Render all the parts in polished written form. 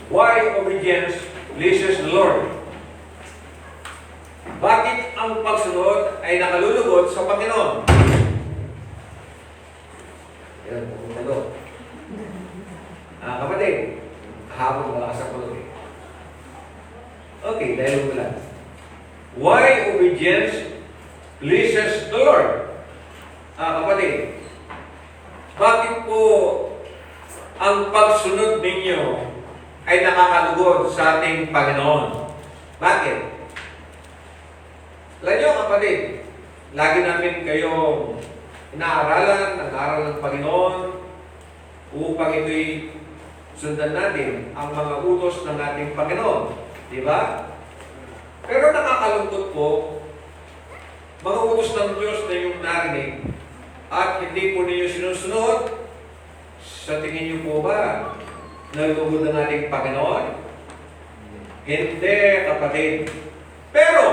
Why obedience pleases the Lord? Bakit ang pagsunod ay nakalulugod sa Panginoon? Yan, pupunta doon. Kapatid, hapon malakas ang kulog eh. Okay, dahil mo lang. Why obedience pleases the Lord? Kapatid, bakit po ang pagsunod ninyo ay nakakalugod sa ating Panginoon? Bakit? Alam nyo, kapatid, lagi namin kayong inaaralan, nag-aaral ng Panginoon upang ito'y sundan natin ang mga utos ng ating Panginoon. Di ba? Pero nakakalungkot po, mga utos ng Diyos na yung narinig at hindi po ninyo sinusunod, sa tingin niyo po ba nalugod ng ating Panginoon? Hindi, kapatid. Pero,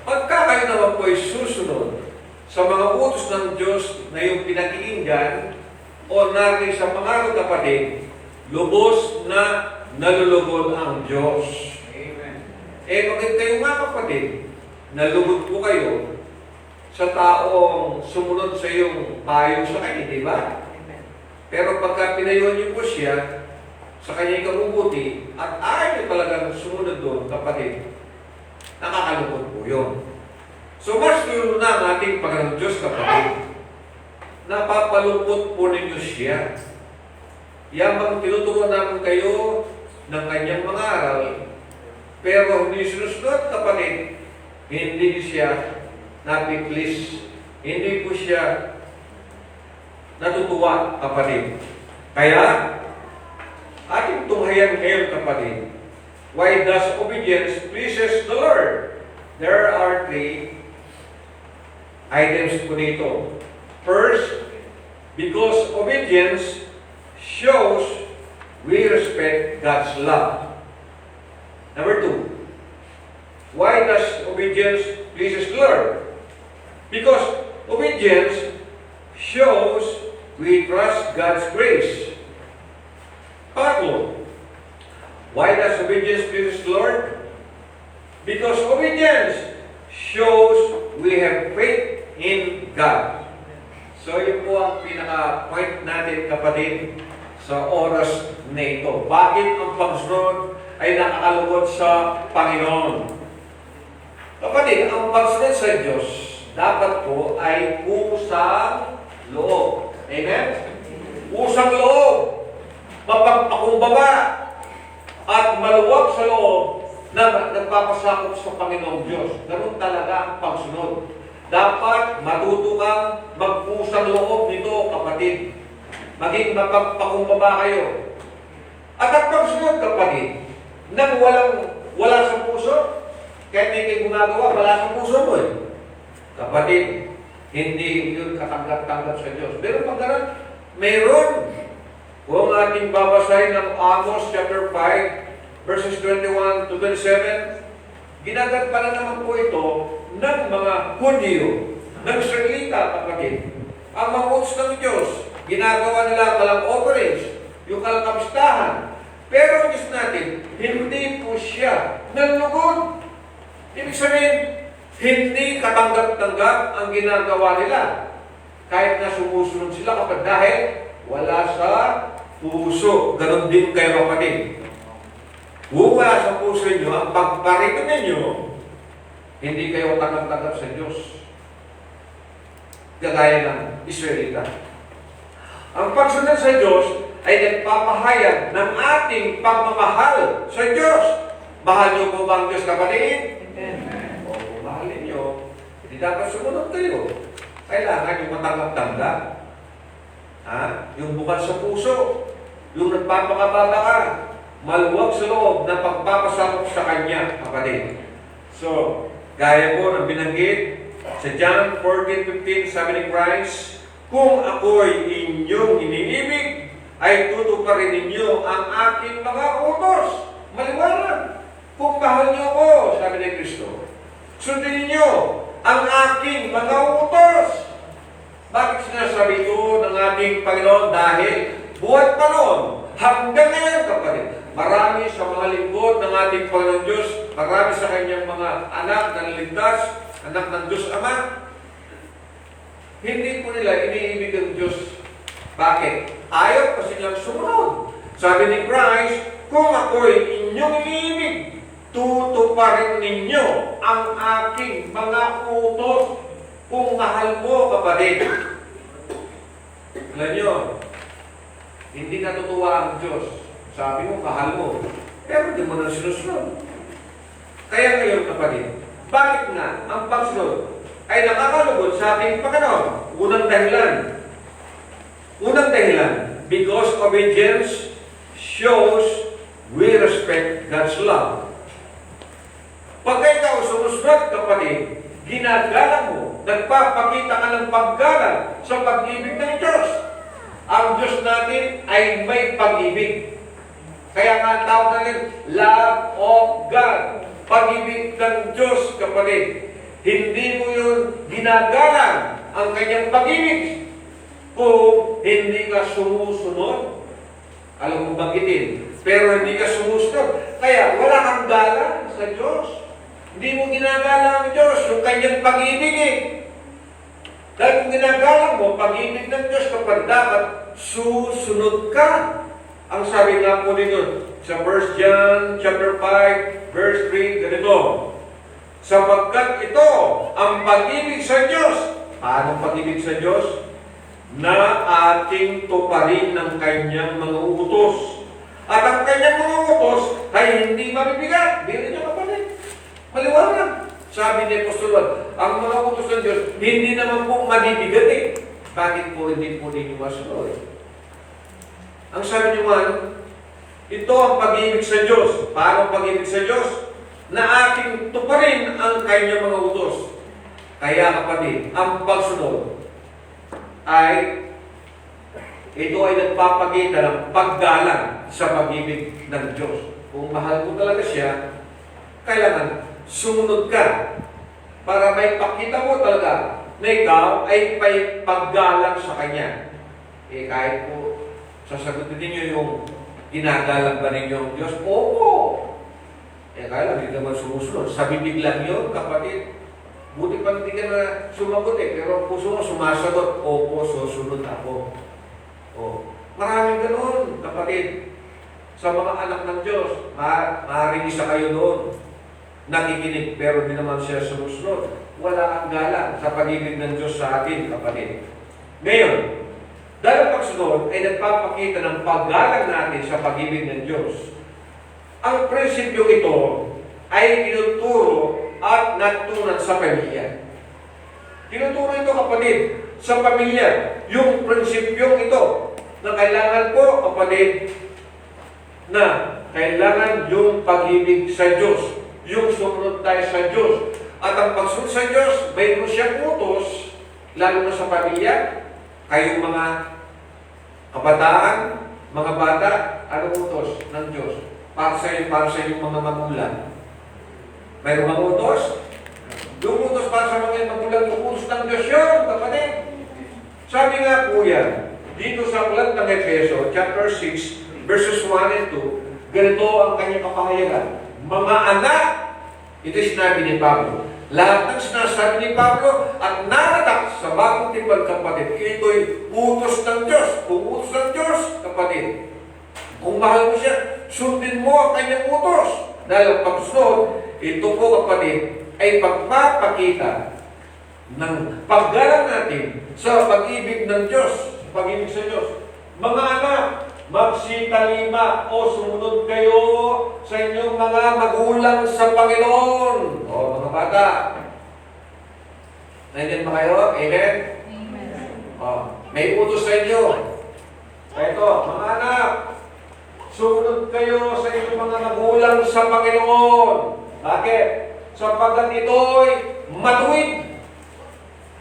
pagka kayo naman po ay susunod sa mga utos ng Diyos na yung pinag-iinggan o narinig sa pangalan, kapatid, lubos na nalulugod ang Diyos. Amen. Bakit kayo nga, kapatid, nalugod po kayo sa taong sumunod sa iyong payo sa kanya, di ba? Pero pagka pinayuhan niyo po siya sa kanyang ikabubuti at ayaw niyo talagang sumunod doon, kapatid, nakakalungkot po yun. So, mas yun na ang ating Panginoon Diyos, kapatid. Napapalungkot po ninyo siya. Yamang tinuturuan namin kayo ng kanyang mga aral, pero hindi sinusunod, kapatid, hindi siya napiplis. Hindi po siya natutuwa, kapatid. Kaya, ating tunghayan ngayon, kapatid, why does obedience pleases the Lord? There are 3 items po dito. First, because obedience shows we respect God's love. Number 2, why does obedience pleases the Lord? Because obedience shows we trust God's grace. Pangatlo, why does obedience please the Lord? Because obedience shows we have faith in God. So yun po ang pinaka-point natin, kapatid, sa oras na ito. Bakit ang pagsunod ay nakakalugod sa Panginoon? Kapatid, ang pagsunod sa Diyos dapat po ay kusang loob. Amen? Kusang loob. Mapagpakumbaba at maluwag sa loob na nagpapasakop sa Panginoong Diyos. Ganun talaga ang pagsunod. Dapat matuto kang magpusang loob nito, kapatid. Maging mapagpakumbaba kayo. At ang pagsunod, kapatid, nang wala sa puso, kahit may kayo gumagawa, wala sa puso mo eh. Kapatid, hindi yun katanggap-tanggap sa Diyos. Pero pag ganun, mayroon. Kung ating babasahin ng Amos chapter 5, verses 21 to 27, ginagampanan naman po ito ng mga Hudyo, ng Israelita, kapatid. Ang mga utos ng Diyos, ginagawa nila walang offerings, yung kalakapistahan. Pero ang Diyos natin, hindi po siya nalugod. Ibig sabihin, hindi katanggap-tanggap ang ginagawa nila. Kahit na sumusunod sila, kapag dahil wala sa puso. Ganon din kayo, kapatid. Kung wala sa puso ninyo, ang pagparito ninyo, hindi kayo tanggap-tanggap sa Diyos. Kagaya ng Israelita. Ang pagsunod sa Diyos ay nagpapahayag ng ating pagmamahal sa Diyos. Mahal niyo po ba ang Diyos, kapatid? Amen. O, kung mahalin niyo, hindi dapat sumunod kayo. Kailangan yung matanggap-tanggap. Yung bukas sa puso. Yung nagpapakababa ka. Maluwag sa loob na pagpapasakop sa Kanya, kapatid. So, gaya po ng binanggit sa John 14:15, sabi ni Christ, kung ako'y inyong iniibig, ay tutuparin ninyo ang aking mga utos. Maliwanag. Kung mahal niyo ko, sabi ni Kristo, sundin niyo ang aking mga utos. Bakit sinasabi ito ng ating Panginoon? Dahil buhat pa noon, hanggang ngayon, kapatid, marami sa mga mga lingkod ng ating Panginoon Diyos, marami sa kanyang mga anak na naligtas, anak ng Diyos Ama, hindi po nila iniibig ang Diyos. Bakit? Ayaw kasi nilang sumunod. Sabi ni Christ, kung ako'y inyong iniibig, tutuparin ninyo ang aking mga utos kung mahal mo, kapatid. Alam nyo, hindi natutuwa ang Diyos. Sabi mo, mahal mo. Pero hindi mo na sinusunod. Kaya ngayon, kapatid, bakit nga ang pagsunod ay nakakalugod sa ating Panginoon? Unang dahilan, because obedience shows we respect God's love. Pag ikaw sumusunod, kapatid, ginagalang mo, nagpapakita ka ng paggalang sa pag-ibig ng Diyos. Ang Diyos natin ay may pag-ibig. Kaya nga ang tawag natin, love of God. Pag-ibig ng Diyos, kapatid. Hindi mo yun ginagalang ang kanyang pag-ibig kung hindi ka sumusunod. Alam mo banggitin, pero hindi ka sumusunod. Kaya wala kang galang sa Diyos. Hindi mo ginagalang ang Diyos yung kanyang pag-ibig eh. Dahil kung ginagalang mo, pag-ibig ng Diyos, kapag dapat susunod ka. Ang sabi nga po dito sa 1 John chapter 5, verse 3, ganito, sapagkat ito ang pag-ibig sa Diyos. Paano pag-ibig sa Diyos? Na ating tuparin ng kanyang mga utos. At ang kanyang mga utos ay hindi mabibigat. Hindi niyo kapatid. Maliwanag. Sabi ni Apostol, ang mga utos ng Diyos, hindi naman po mabibigat eh. Bakit po hindi po ninyo masunod? Ang sabi ni Juan, ito ang pag-ibig sa Diyos. Paano ang pag-ibig sa Diyos? Na ating tuparin ang kanyang mga utos. Kaya kapatid, ang pagsunod ay ito ay nagpapakita ng paggalang sa pag-ibig ng Diyos. Kung mahal mo talaga siya, kailangan sumunod ka para may pakita mo talaga na ikaw ay may paggalang sa Kanya. Eh kahit po sasagutin ninyo yung ginagalang ba ninyo ang Diyos? Opo! Eh kaya lang, hindi naman sumusunod. Sa bibig lang yun, kapatid. Buti pa hindi ka na sumagot eh. Pero ang puso mo sumasagot, opo, susunod ako. Oh. Maraming ganoon, kapatid. Sa mga anak ng Diyos, maaaring isa kayo doon. Nakikinig, pero hindi naman siya sumusunod. Wala kang galang sa pag-ibig ng Diyos sa atin, kapatid. Ngayon, dahil ang pagsunod ay nagpapakita ng paggalang natin sa pag-ibig ng Diyos. Ang prinsipyo ito ay tinuturo at natutunan sa pamilya. Tinuturo ito, kapatid, sa pamilya. Yung prinsipyong ito na kailangan po, kapatid, na kailangan yung pag-ibig sa Diyos. Yung sumunod tayo sa Diyos. At ang pagsunod sa Diyos, mayroon siyang utos, lalo na sa pamilya. Kayong mga kabataan, mga bata, anong utos ng Diyos? Para sa inyong mga magulang. Mayroong mga utos? Yung utos para sa mga magulang, yung utos ng Diyos yun, kapatid. Sabi nga po yan, dito sa aklat ng Efeso, chapter 6, verses 1 and 2, ganito ang kanyang kapahayagan. Mga anak, ito sinabi ni Pablo. Lahat ng sinasabi ni Pablo at naratak sa bagong timbang, kapatid, ito'y utos ng Diyos. Kung utos ng Diyos, kapatid, kung mahal mo siya, sundin mo ang kanyang utos. Dahil ang pagsunod, ito po, kapatid, ay pagpapakita ng paggalang natin sa pag-ibig ng Diyos, pag-ibig sa Diyos. Mga anak, magsitalima o sumunod kayo sa inyong mga magulang sa Panginoon. O mga bata, nandiyan ba kayo? Amen? Amen. O, may utos sa inyo. Ito, mga anak, sumunod kayo sa inyong mga magulang sa Panginoon. Bakit? Sapagkat ito'y matuwid.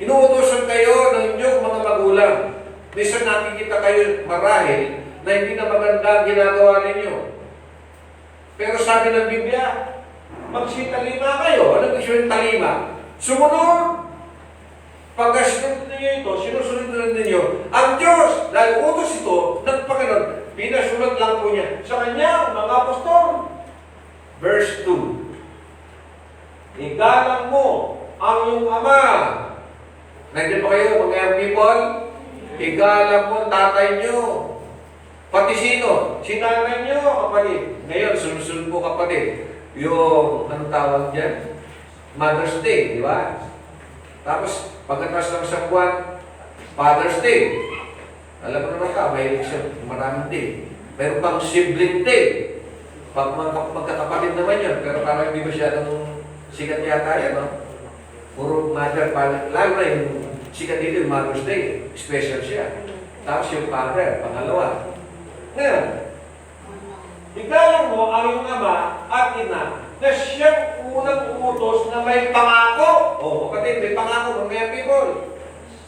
Inuutosan kayo ng inyong mga magulang. Minsan nakikita kayo marahil na hindi na maganda ginagawa ninyo. Pero sabi ng Biblia, magsitalima kayo. Ano gusto yung talima? Sumunod. Pagkasunod ninyo ito, sinusunod ninyo ang Diyos. Dahil utos ito ng Panginoon, pinasunod lang po niya sa kanyang mga apostol. verse 2. Igalang mo ang iyong ama. Nandiyan ba kayo, mga young people? Igalang mo ang tatay nyo. Pati sino? Si nanay nyo, kapatid. Ngayon, sunod-sunod po kapatid. Yung, anong tawag dyan? Mother's Day, di ba? Tapos, pagkatapos ng isang buwan, Father's Day. Alam mo naman ka, may maraming day. Pero pang sibling day. Pag magkakapatid naman yun, pero parang hindi masyadong sikat yata yan, no? Puro mother, father. Lalo na yung sikat dito, yung Mother's Day. Special siya. Tapos yung father, pangalawa. Ngayon, igalang mo ang iyong ama at ina na siyang unang utos na may pangako. Kapatid, may pangako, mga people.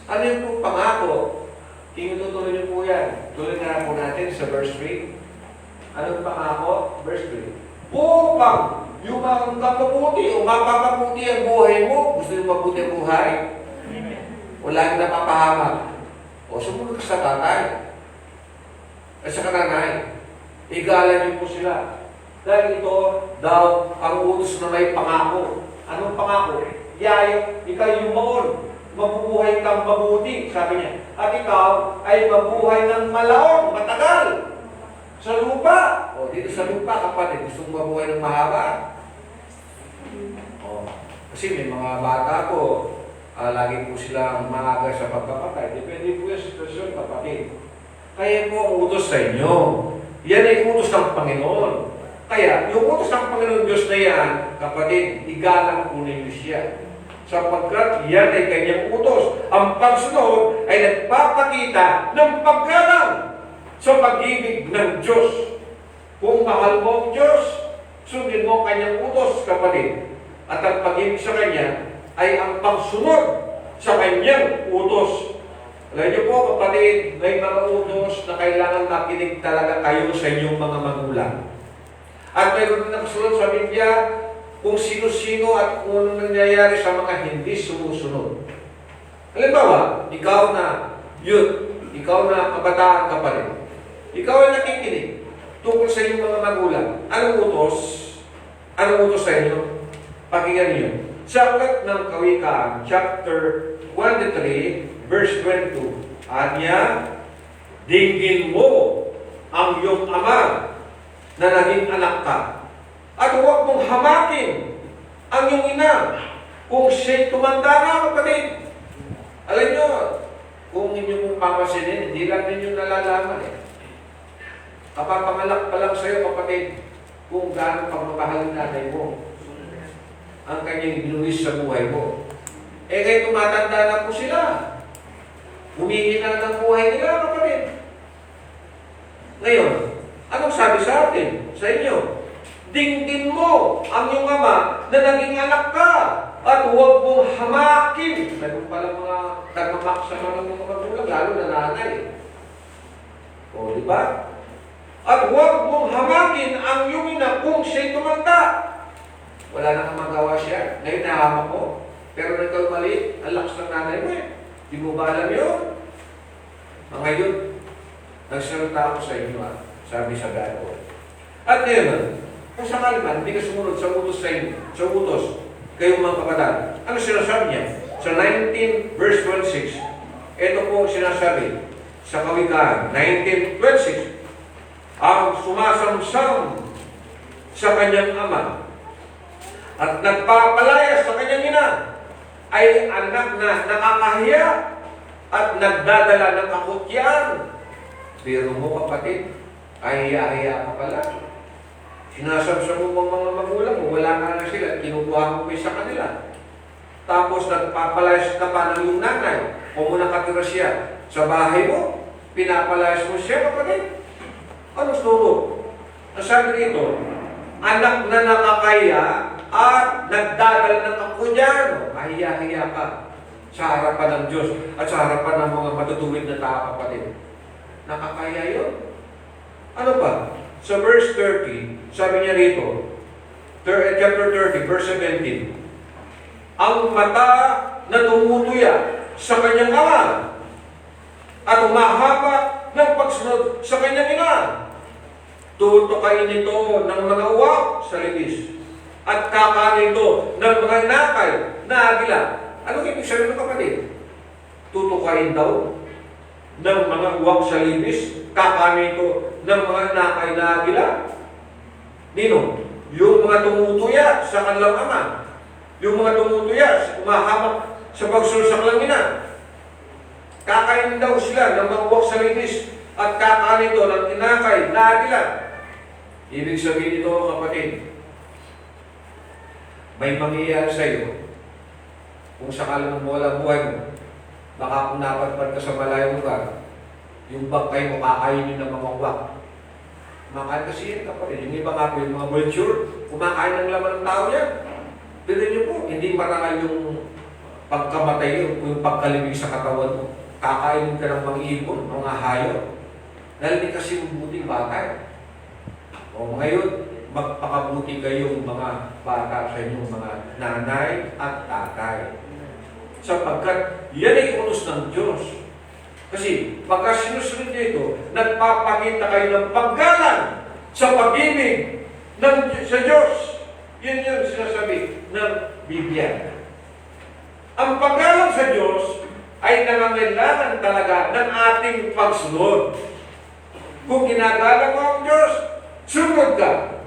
Ano yung pong pangako? Tinutuloy niyo po yan. Tuloy na po natin sa verse 3. Anong pangako? Verse 3. Upang yung mapapabuti o mapapabuti ang buhay mo. Gusto yung mabuti ang buhay? Wala nang napapahamak. O sumunod ka sa tatay. At sa kananay. Igalan niyo po sila. Dahil ito daw ang utos na may pangako. Anong pangako? Yaya, ikaw yung maon. Mabubuhay kang mabuti, sabi niya. At ikaw ay mabuhay ng malaong, matagal. Sa lupa. Dito sa lupa, kapatid, gusto mong mabuhay ng mahaba. Kasi may mga bata po, lagi po silang maaga sa pagpapatay. Depende po yung sitwasyon, kapatid. Kaya po ang utos sa inyo. Yan ay utos ng Panginoon. Kaya, yung utos ng Panginoon Diyos na yan, kapatid, igalang po ninyo siya. Sapagkat yan ay kanyang utos. Ang pagsunod ay nagpapakita ng paggalang sa pag-ibig ng Diyos. Kung mahal mo ang Diyos, sundin mo kanyang utos, kapatid. At ang pag-ibig sa Kanya ay ang pagsunod sa Kanyang utos. Alam niyo po, kapatid, may mga utos na kailangan makinig talaga kayo sa inyong mga magulang. At mayroon din nakasunod sa Biblia kung sino-sino at kung ano nangyayari sa mga hindi sumusunod. Halimbawa, ikaw na youth, ikaw na kabataan ka pa rin. Ikaw ay nakikinig tungkol sa inyong mga magulang. Anong utos? Anong utos sa inyo? Pakinggan niyo. Sa aklat ng Kawikaan, chapter 23, verse 22. Anya, dinggin mo ang iyong ama na naging anak ka. At huwag mong hamakin ang iyong ina kung siya'y tumanda na, kapatid. Alam nyo, kung inyo mong papasinin, hindi lang ninyo nalalaman eh. Kapapangalak pa lang sa'yo, kapatid, kung gaano pagmamahal ng nanay mo ang kanyang binuwis sa buhay mo. Ngayon tumatanda na po sila. Humihina ng buhay nila, kapatid. Ngayon, anong sabi sa atin, sa inyo? Dinggin mo ang iyong ama na naging anak ka at huwag mong hamakin. Meron pala mga nagmamaksa ng mga magulang, lalo na nanay. Di ba? At huwag mong hamakin ang iyong ina kung siya'y tumanda. Wala na kang magawa siya. Ngayon nahamak mo. Pero nang ikaw mali, ang lakas ng nanay mo eh. Di mo ba alam yun? Ngayon, nagsalita ako sa inyo sabi sa gano. At ngayon, kung sakali man, hindi ka sumunod sa utos sa inyo, sa utos, kayong mga kabataan. Ano sinasabi niya? Sa 19 verse 26, ito po sinasabi sa Kawikaan, 19:26, ang sumasamsam sa kanyang ama at nagpapalaya sa kanyang ina ay anak na nakakahiya at nagdadala ng kakutyan. Pero mo, kapatid, ay hiya-hiya ka pala. Sinasamsam mo mga magulang mo, wala ka na sila, kinukuha mo sa kanila. Tapos nagpapalayas ka pa ng iyong nanay. Kung muna nakatira siya sa bahay mo, pinapalayas mo siya, kapatid. Ano sunod? Ang sabi dito, anak na nakakaya at nagdadala ng kakutyan. Kahiya-hiya ka sa harapan ng Diyos at sa harapan ng mga matutuwid na tao, kapatid. Nakakaya yun? Ano ba? Sa verse 30, sabi niya rito, chapter 30, verse 17, ang mata na tumutuya sa kanyang ama at umahaba ng pagsunod sa kanyang ina. tutukain ito ng mga uwak sa libis, at kakain ito ng mga nakay na agila. Ano ibig sabihin ng kapatid? Tutukain daw ng mga uwak sa libis, kakain ito ng mga nakay na agila. Nino? Yung mga tumutuya sa kanilang ama. Yung mga tumutuya, umahamak sa pagsulsak lang ina. Kakain daw sila ng mga uwak sa libis at kakain ito ng tinakay na agila. Ibig sabihin ito, kapatid, may mangyayari sa iyo kung sakalang mawala buhay mo. Baka kung napadpad ka sa malayong lugar, yung bangkay mo kakainin ng mga uwak. Kumakain kasi yan, kapatid. Yung iba nga po, yung mga vulture, kumakain ng laman ng tao yan. Pero nyo po, hindi marangal yung pagkamatay, yung pagkalibig sa katawan mo. Kakainin ka ng mga ibon, mga hayop. Dahil hindi kasi mabuting bagay. O ngayon, magpakabuti kayong mga bata sa inyong mga nanay at tatay. Sapagkat yan ay unos ng Diyos. Kasi pagka sinusunod niyo ito, nagpapakita kayo ng paggalang sa pag-ibig sa Diyos. Yun yung sinasabi ng Biblia. Ang paggalang sa Diyos ay nangangailangan talaga ng ating pagsunod. Kung ginagalang mo ang Diyos, sunod ka.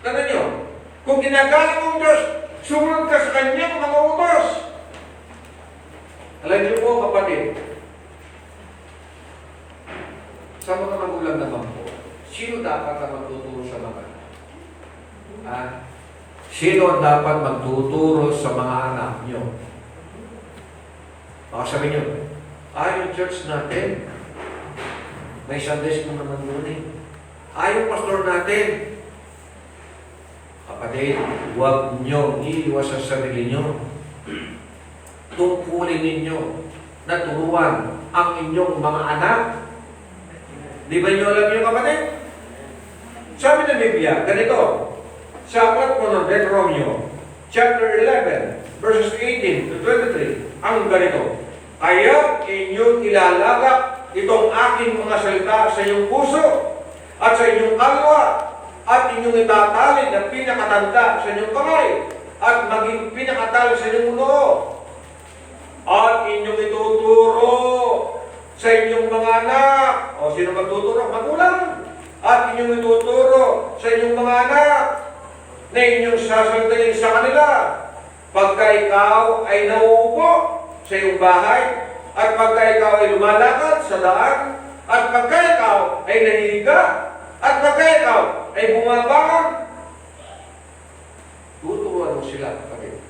Tanda nyo, kung ginagalang mo ang Diyos, sunod ka sa Kanyang mga utos. Alam niyo po, kapatid, sa mga magulang naman po, sino dapat ang magtuturo sa mga anak? Sino ang dapat magtuturo sa mga anak nyo? Baka sabi nyo, yung church natin, may Sunday school naman doon eh. Yung pastor natin. Kapatid, huwag nyo iiwas sa sarili nyo. Tungkulin ninyo na turuan ang inyong mga anak. Di ba nyo alam yung kapatid? Sabi ng Biblia, ganito, sa aklat po ng Deuteronomy, chapter 11, verses 18 to 23, ang ganito, kaya inyong ilalagak itong aking mga salita sa inyong puso at sa inyong kalwa at inyong itatali na pinakatanda sa inyong kamay at maging pinakatali sa inyong noo at inyong ituturo sa inyong mga anak. O sino magtuturo? Magulang. At inyong ituturo sa inyong mga anak na inyong sasaldayin sa kanila pagka ikaw ay nauupo sa iyong bahay at pagka ikaw ay lumalakad sa daan at pagka ikaw ay nahihiga at pagka ikaw ay bumabangon. Tuturuan mo sila, kapatid.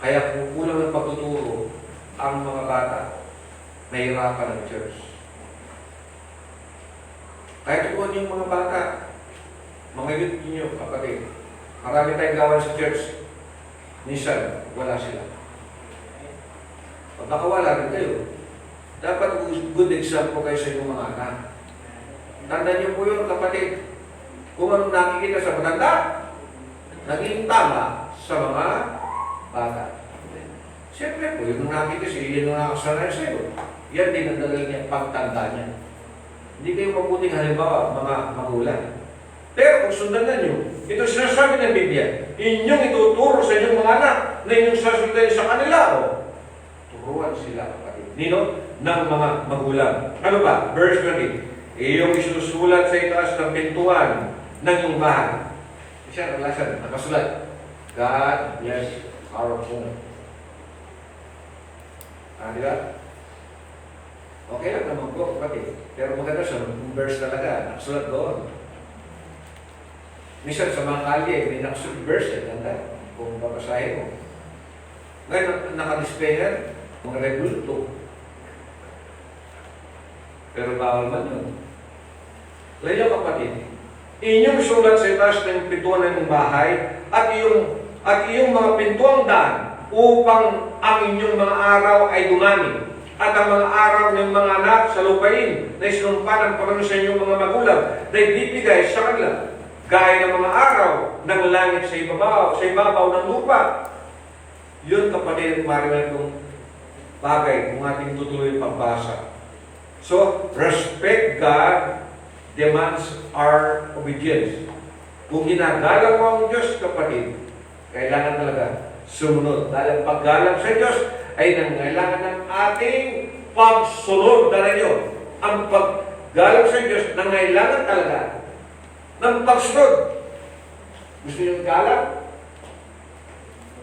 Kaya kung kulang ng pagtuturo ang mga bata, nahihirapan ng church. Kaya turuan yung mga bata, mga youth ninyo, kapatid. Marami tayong gawan sa church. Minsan, wala sila. Pag nakawala rin kayo, dapat good example kayo sa inyong mga anak. Tandaan niyo po yun, kapatid. Kung anong nakikita sa matanda, naging tama sa mga bata. Siyempre po, yung nakikita siya, yun yung nakasanay sa iyo. Yan din ang dalal niya, pagtanda niya. Hindi kayo mabuting halimbawa, mga magulang. Pero kung sundan na nyo, ito sinasabi ng Biblia, inyong ituturo sa inyong mga anak na inyong sasundan sa kanila. Turuan sila, kapatid. Nino? Ng mga magulang. Ano ba? Verse 20. Iyong isusulat sa itaas ng pintuan ng iyong bahay. Siya, naglasan, nakasulat. God bless our home. Di ba? Okay lang naman po, kapatid. Pero maganda siya, verse talaga, nakasulat doon. Minsan sa mga kalye, may nakasulat verse, ganda, kung babasahin mo. Ngayon, nakadisplay yan, mga rebulto. Pero bawal man yun. Layo, kapatid, inyong sulat sa itaas ng pintuan ng bahay at iyong mga pintuang daan upang ang inyong mga araw ay dumami at ang mga araw ng mga anak sa lupain na isinumpa ng Panginoon sa inyong mga magulang na ibibigay sa kanila gaya ng mga araw ng langit sa ibabaw ng lupa. Yun, kapatid, marami itong bagay kung ating tutuloy pagbasa. So, respect God demands our obedience. Kung ginagalang mo ang Diyos, kapatid, kailangan talaga sumunod. Dahil ang paggalang sa Diyos ay nangailangan ng ating pagsunod. Dahil nyo, ang paggalang sa Diyos nangailangan talaga ng pagsunod. Gusto nyo galang?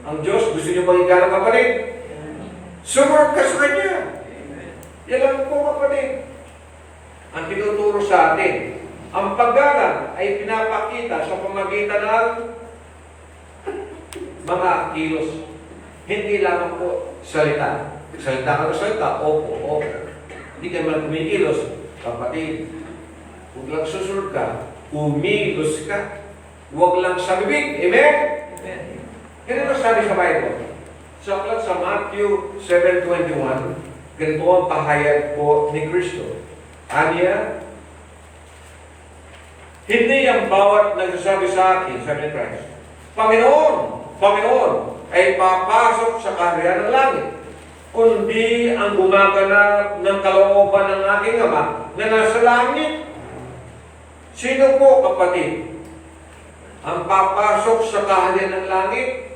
Ang Diyos, gusto nyo bang igalang, kapatid? Sumunod ka sa Kanya. Yan lang po, kapatid. Ang tinuturo sa atin, ang paggalang ay pinapakita sa pamagitan ng mga kilos. Hindi lamang po salita. Salita ka na salita, opo, opo. Hindi ka man kumikilos, kapatid. Huwag lang susunod ka, kumilos ka. Huwag lang sa bibig. Amen? Amen. Ganito sabi sa Bible. Sa aklat sa Matthew 7:21, ganito ang pahayag po ni Kristo. Aniya, hindi ang bawat nagsasabi sa akin, sabi ni Christ, Panginoon, Panginoon, ay papasok sa kaharian ng langit, kundi ang gumaganap ng kalooban ng aking Ama na nasa langit. Sino po, kapatid, ang papasok sa kaharian ng langit?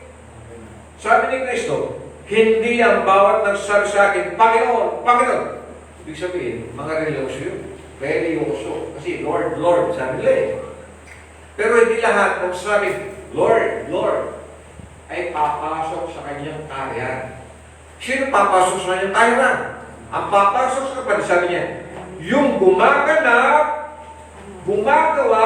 Sabi ni Kristo, hindi ang bawat nagsasabi sa akin, Panginoon, Panginoon. Ibig sabihin, mga religyoso yun. Religyoso. Kasi Lord, Lord, sabi nila eh. Pero hindi lahat ng sabi, Lord, Lord, ay papasok sa kanyang kaharian. Sino papasok sa kanyang kaharian? Ang papasok sa kapatid, sabi niya, yung gumaganap, gumagawa,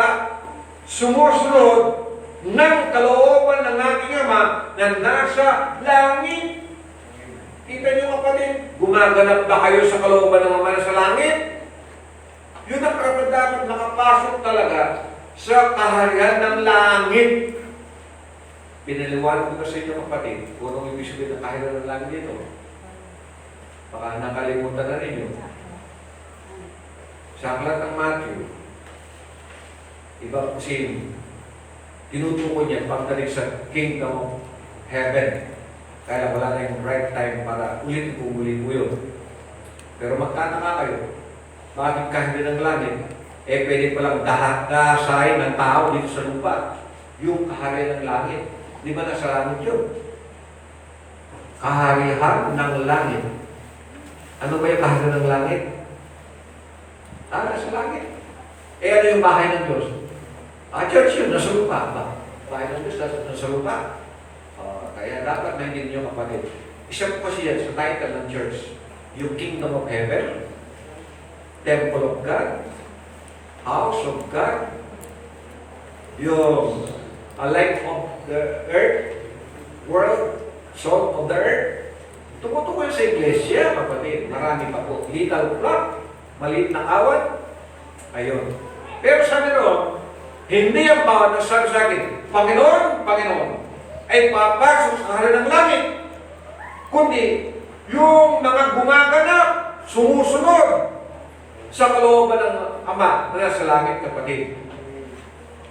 sumusunod ng kalooban ng aking Ama na nasa langit. Kita niyo, kapatid, gumaganap ba kayo sa kalooban ng Ama na sa langit? Yun ang dapat nakapasok talaga sa kaharian ng langit. Pinaliwanag ko na sa inyo, kapatid, kung anong ibig sabihin ng kaharian ng langit dito. Baka nakalimutan na ninyo. Sa aklat ng Matthew, iba kasi tinutukoy niya pagdating sa Kingdom of Heaven. Kaya wala na yung right time para ulit po yun. Pero magtataka kayo, bakit kahit ng langit, pwede palang dasahin ng tao dito sa lupa. Yung kaharian ng langit. Di ba nasa langit yun? Kaharian ng langit. Ano ba yung kaharian ng langit? Nasa langit. Ano yung bahay ng Diyos? Church yun, nasa lupa ba? Bahay ng Diyos, nasa lupa. Kaya dapat maintindihan niyo, kapatid. Isa po kasi yan sa title ng church. Yung Kingdom of Heaven, Temple of God, House of God, yung light of the earth, world, salt of the earth. Tumutukoy sa iglesia, kapatid. Marami pa po. Little flock, maliit na kawan. Ayun. Pero sabi ron, hindi ang bawat nagsabi sa akin, Panginoon, Panginoon, ay papasok sa kaharian ng langit, kundi yung mga gumaganap, sumusunod sa kalooban ng Ama na nasa langit, kapatid,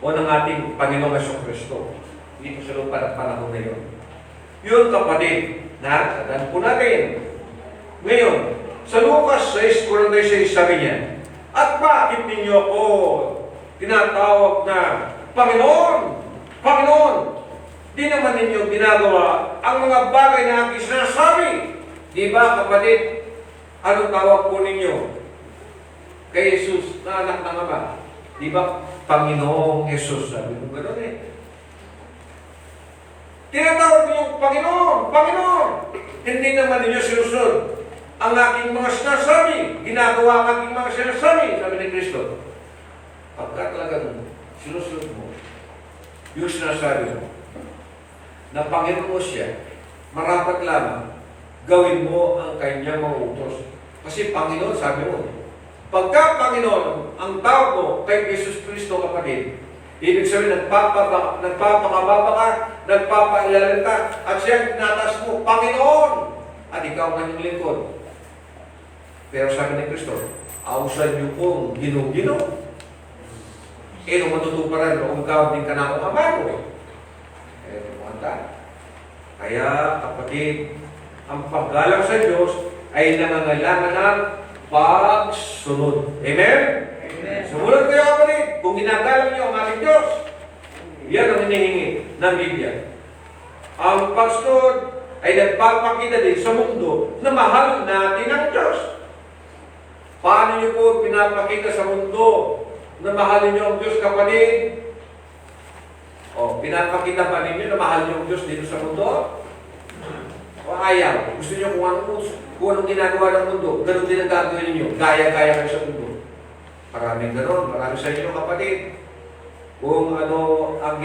o ng ating Panginoong Jesucristo dito sa lupa ng panahon na yun. Yun, kapatid, na tandaan po natin. Ngayon, sa Lucas 6:46 sabi niya, at bakit ninyo ako tinatawag na Panginoon, Panginoon? Di naman ninyo ginagawa ang mga bagay na aking sinasabi. Di ba, kapatid? Anong tawag po ninyo kay Jesus na anak ng Ama? Di ba, Panginoong Jesus? Sabi mo gano'n eh. Tinatawag ninyo, Panginoon, Panginoon. Hindi naman ninyo sinusunod ang aking mga sinasabi. Ginagawa ang aking mga sinasabi, sabi ni Kristo. Pagka talagang sinusunod mo yung sinasabi mo, na Panginoon mo siya, marapat lamang gawin mo ang kanyang mga utos. Kasi Panginoon, sabi mo, pagka Panginoon, ang tawag mo kay Jesus Kristo, kapatid, ibig sabihin, nagpapakababa ka, nagpapailalim ka, at siya tinatas mo, Panginoon, at ikaw ang kanyang lingkod. Pero sabi ni Kristo, ausan niyo kong gino-gino. Nung matutuparan mo, kung ikaw din ka na akong Ama mo. Kaya, kapatid, ang paggalang sa Diyos ay nangangailangan ng pagsunod. Amen? Amen. Sumunod kayo, ginagalang niyo ang ating Diyos. Yan ang hinihingi ng Biblia. Ang pagsunod ay nagpapakita din sa mundo na mahal natin ang Diyos. Paano niyo po pinapakita sa mundo na mahalin niyo ang Diyos, kapatid? O, pinapakita ba ninyo na mahal niyo ang Diyos dito sa mundo? O ayaw? Gusto niyo kung anong ginagawa ng mundo, ganun din ang gagawin niyo. Gaya-gaya kayo sa mundo. Maraming ganun. Marami sa inyo, kapatid. Kung ano ang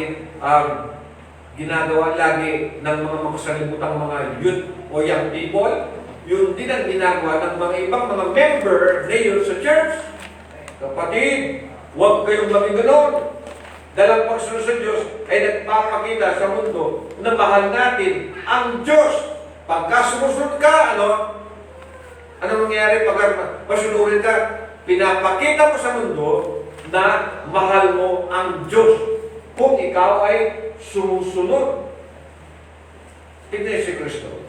ginagawa lagi ng mga makasalimutan mga youth o young people, yun din ang ginagawa ng mga ibang mga member na yun sa church. Kapatid, huwag kayong maging ganon. Dalang pagsunod sa Diyos ay nagpapakita sa mundo na mahal natin ang Diyos. Pagka sumusunod ka, ano mangyayari pagka pasunurin ka? Pinapakita mo sa mundo na mahal mo ang Diyos kung ikaw ay sumusunod. Tignan si Kristo.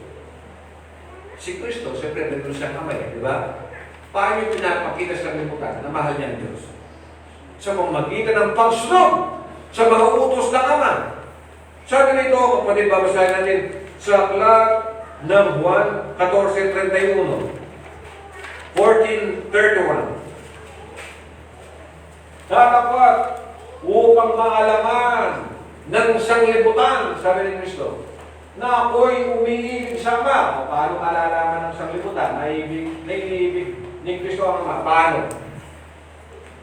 Si Kristo, siyempre, nandun siyang kamay, di ba? Paano yung pinapakita sa limutan na mahal niya ang Diyos? Sa pamamagitan ng pagsunod sa mga utos ng Ama. Sabi nito, kapatid, babasahin natin sa aklat ng Juan 14:31. 14:31. Dapat upang maalaman ng sanglibutan, sabi ni Kristo, na ako'y umiibig sa Ama. Paano malalaman ng sanglibutan na iniibig ni Kristo ang Ama? Paano?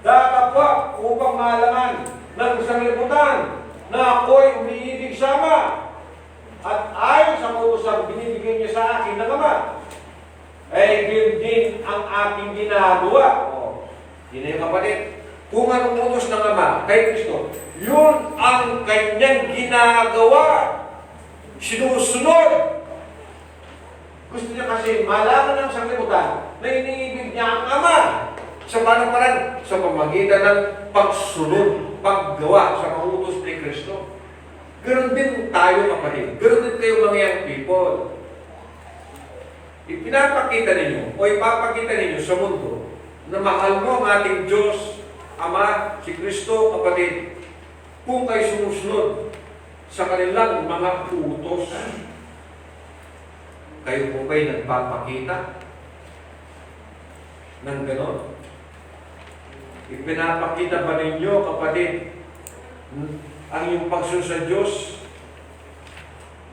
Dapat upang maalaman ng sanglibutan na ako'y umiibig sa Ama. At ayon sa utusang binibigay niya sa akin ng Ama, ay din ang aking ginagawa. Yun na yung kapatid. Kung anong utos ng Ama kay Kristo, yun ang kanyang ginagawa. Sinusunod. Gusto niya kasi malaman ng sanglibutan na iniibig niya ang Ama. Sa paano parang? Sa pamagitan ng pagsunod, paggawa sa mga utos ni Kristo. Ganon din tayo, kapatid. Ganon din kayo mga young people. Ipinapakita ninyo o ipapakita ninyo sa mundo na mahal mo ang ating Diyos, Ama, si Kristo, kapatid, kung kayo sumusunod sa kanilang mga utos. Kayo po ba'y nagpapakita ng ganon? Ipinapakita ba ninyo, kapatid, ang iyong pagsunod sa Diyos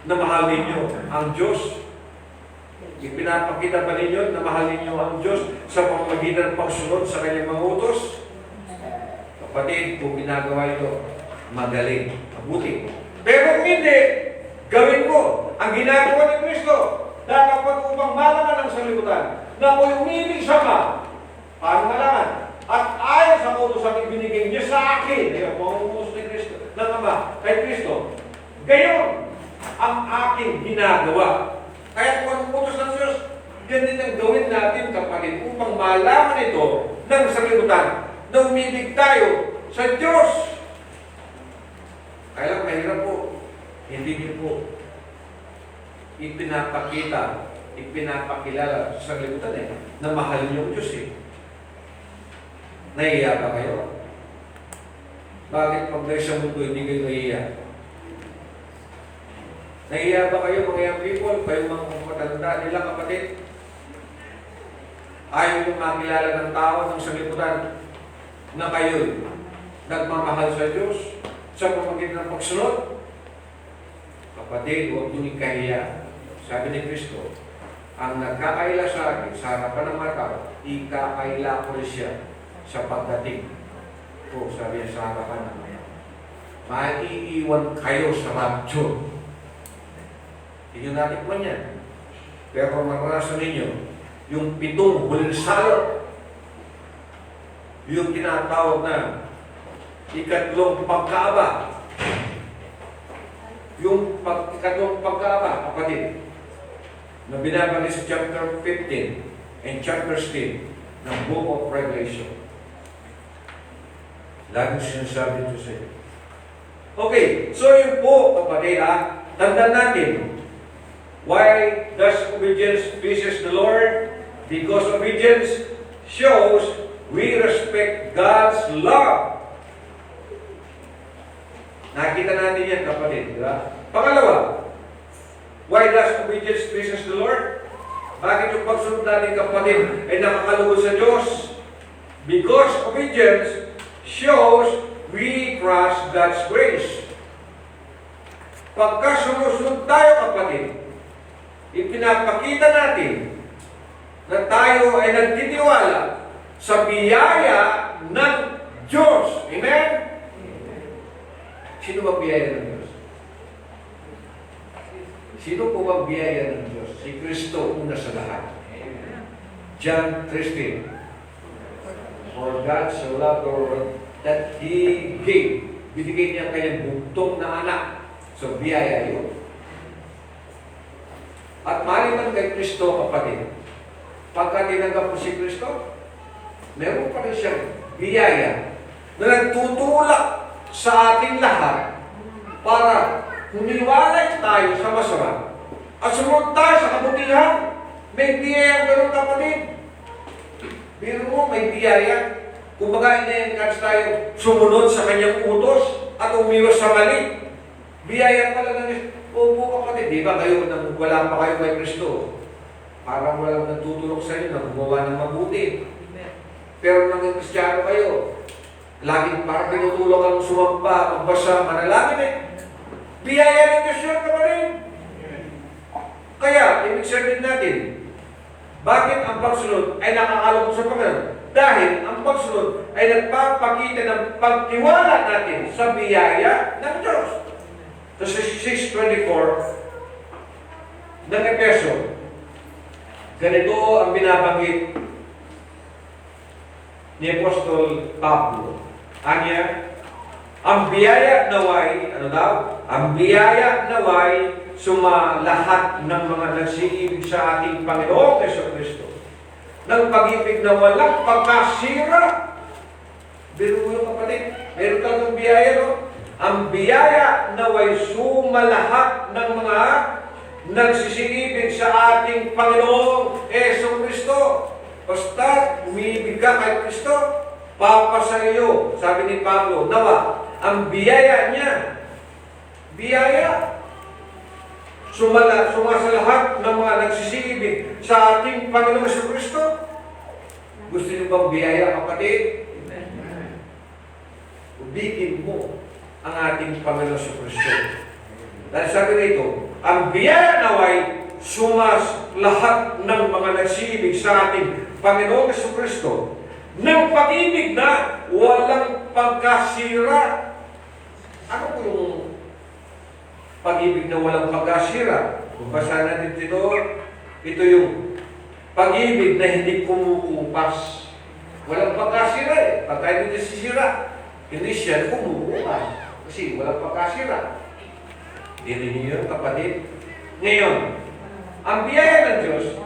na mahal ninyo ang Diyos? Ipinapakita ba ninyo na mahal ninyo ang Diyos sa pamamagitan ng pagsunod sa kanyang mga utos? Kapatid, kung ginagawa ito, magaling, mabuti. Pero hindi, gawin mo ang ginagawa ni Kristo. Dapat upang malaman ang sanglibutan na ako'y umibig sa Ama. Paano malaman? At ayon sa utos ang ibinigay niya sa akin, ayun, mga utos ni Kristo, ng Ama, kay Kristo, gayon ang aking ginagawa. Kaya kung ang utos ng Diyos, yan din ang gawin natin, kapatid, upang malaman ito ng sanglibutan na umibig tayo sa Diyos. Kaya lang mahirap po. Hindi niyo po ipinapakita, ipinapakilala sa sanglibutan na mahal niyo ang Diyos Nahihiya ba kayo? Bakit pag kayo sa mundo hindi kayo nahihiya? Nahihiya ba kayo mga young people? Kayo mga matanda nila, kapatid? Ayaw yung makilala ng tao ng sanglibutan na kayo nagmamahal sa Diyos sa pamamagitan ng pagsunod? Kapatid, huwag niyong ikahiya. Sabi ni Kristo, ang nagkakaila sa akin, sa harapan ng mga tao, ikakaila ko rin siya sa pagdating ko, sabi niya, sa harapan ng mga. Maiiwan kayo sa rapture. Hindi nyo natikman yan. Pero maranasan ninyo, yung 7 huling salot, yung tinatawag na ikatlong pagkaaba. Yung ikatlong pagkaaba, kapatid, na binabanggit sa chapter 15 and chapter 16 ng Book of Revelation. Laging sinasabi ito sa iyo. Okay, so yun po, kapatid, tandaan natin, why does obedience pleases the Lord? Because obedience shows we respect God's love. Nakita natin yan, kapatid. Di ba? Pangalawa, why does obedience pleases the Lord? Bakit yung pagsunod natin, kapatid, ay nakakalugod sa Diyos? Because obedience shows we trust God's grace. Pagka sumusunod tayo, kapatid, ipinapakita natin na tayo ay nagtitiwala sa biyaya ng Diyos. Amen? Sino ba biyaya ng Diyos? Sino po ba biyaya ng Diyos? Si Kristo una sa lahat. John 3:16. For God so loved the world that He gave. Binigay niya kanyang bugtong na anak. So, biyaya yun. At maliban kay Kristo, kapatid, pagka tinanggap mo si Kristo, meron pa rin siyang biyaya na nagtutulak sa ating lahat para humiwalay tayo sa masama at sumunod tayo sa kabutihan. May biyaya ganun, kapatid. Biro mo, may biyaya. Kumbaga, ina-encourage tayo sumunod sa kanyang utos at umiwas sa mali. Biyaya pala ng Diyos. Opo, kapatid, di ba kayo nang wala pa kayo kay Kristo? Parang walang nagtutulong sa inyo na gumawa ng mabuti. Pero nang Kristiyano kayo, laging parang tinutulong kang sumamba, magbasa, manalangin eh. Biyaya ng Diyos yun, kapatid. Kaya, ibig sabihin natin, bakit ang pagsunod ay nakakalugod sa Panginoon? Dahil ang pagsunod ay nagpapakita ng pagtiwala natin sa biyaya ng Diyos. Sa 6:24 ng Efeso, ganito ang binabanggit ni Apostol Pablo. Anya, ang biyaya naway, ano daw? Ang biyaya naway sumalahat ng mga nagsiibig sa ating Panginoong Jesucristo ng pag-ibig na walang pagkasira. Biro mo yung kapatid, meron talagang biyaya, no? Ang biyaya naway sumalahat ng mga nagsisiibig sa ating Panginoong Jesucristo. Basta umiibig ka kay Kristo, papasa iyo, sabi ni Pablo, nawa, ang biyaya niya, biyaya, sumasalahat ng mga nagsisiibig sa ating Panginoong Jesucristo. Gusto niyo bang biyaya, kapatid? Ubigin mo ang ating Panginoong Jesucristo. Dahil sabi nito, ang biyaya naway lahat ng mga nagsibig sa ating Panginoong Jesucristo ng pag-ibig na walang pagkasira. Ano po yung pag-ibig na walang pagkasira? Kung basa natin ito yung pag-ibig na hindi kumukupas. Walang pagkasira eh. Pagka hindi sisira, hindi siya kumukupas. Kasi walang pagkasira. Dinin niyo, kapatid. Ngayon, ang biyaya ng Diyos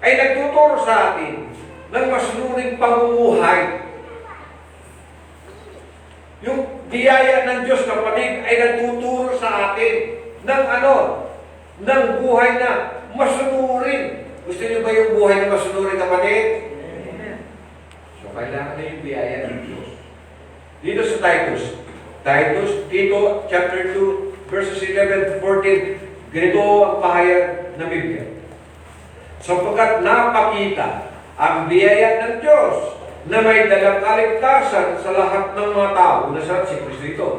ay nagtuturo sa atin ng masunuring pamumuhay. Yung biyaya ng Diyos, kapatid, ay nagtuturo sa atin ng ano? Ng buhay na masunurin. Gusto niyo ba yung buhay na masunurin, kapatid? So, kailangan na yung biyaya ng Diyos. Dito sa Tito chapter 2, verses 11 to 14, ganito ang pahayag ng Biblia. Sapagkat napakita ang biyaya ng Diyos na may dalang kaligtasan sa lahat ng mga tao, na sa si Kristo ito,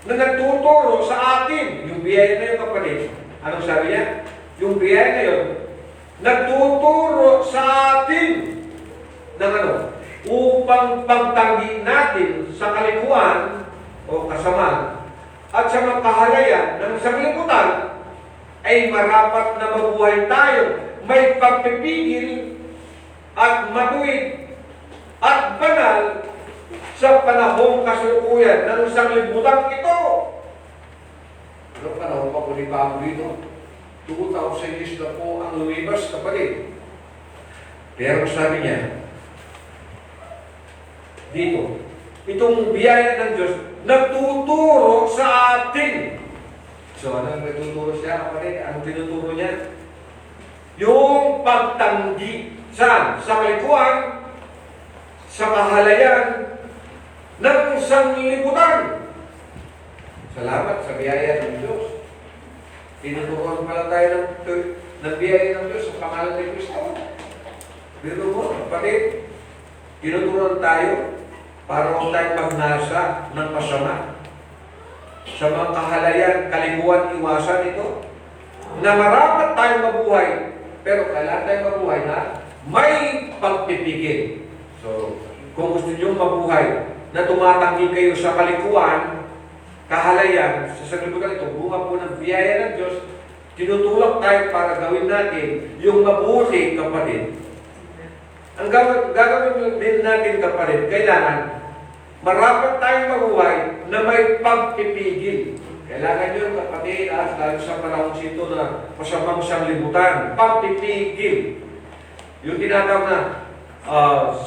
na nagtuturo sa atin, yung biyaya na yun, kapatid. Anong sabi niya? Yung biyaya na yun, nagtuturo sa atin ng ano? Upang pagtanggi natin sa kalikuan o kasamaan at sa mga kahalayan ng sanglibutan ay marapat na mabuhay tayo may pagpipigil at matuwid at banal sa panahong kasalukuyan ng sanglibutan ito. Ano panahon pa po ni Pablo dito? 2,000 years na po ang lumipas, kapatid. Pero sabi niya, dito, itong biyaya ng Diyos nagtuturo sa atin. So, ano nagtuturo siya, kapatid? Anong tinuturo niya? Yung pagtanggi. Saan? Sa kalikuan, sa kahalayan ng sanglibutan. Salamat sa biyaya ng Diyos. Tinuturuan pala tayo ng biyaya ng Diyos sa pangalan ni Kristo. Pero mo, kapatid, tinuturuan tayo para huwag tayo magnasa ng masama. Sa mga kahalayan, kalikuan, iwasan ito. Na marapat tayong mabuhay, pero kailangan tayong mabuhay na may pagpipigil. So, kung gusto nyo mabuhay na tumatanggi kayo sa kalikuan, kahalayan, sa saglibutan ito, bunga po ng biyaya ng Diyos, tinutulak tayo para gawin natin yung mabuti, kapatid. Ang gagawin din natin, kapatid, kailangan marapat tayong mabuhay na may pagpipigil. Kailangan yun, kapatid, lalo sa panahon sito na masamang sanglibutan, pagpipigil. Yung tinatawag na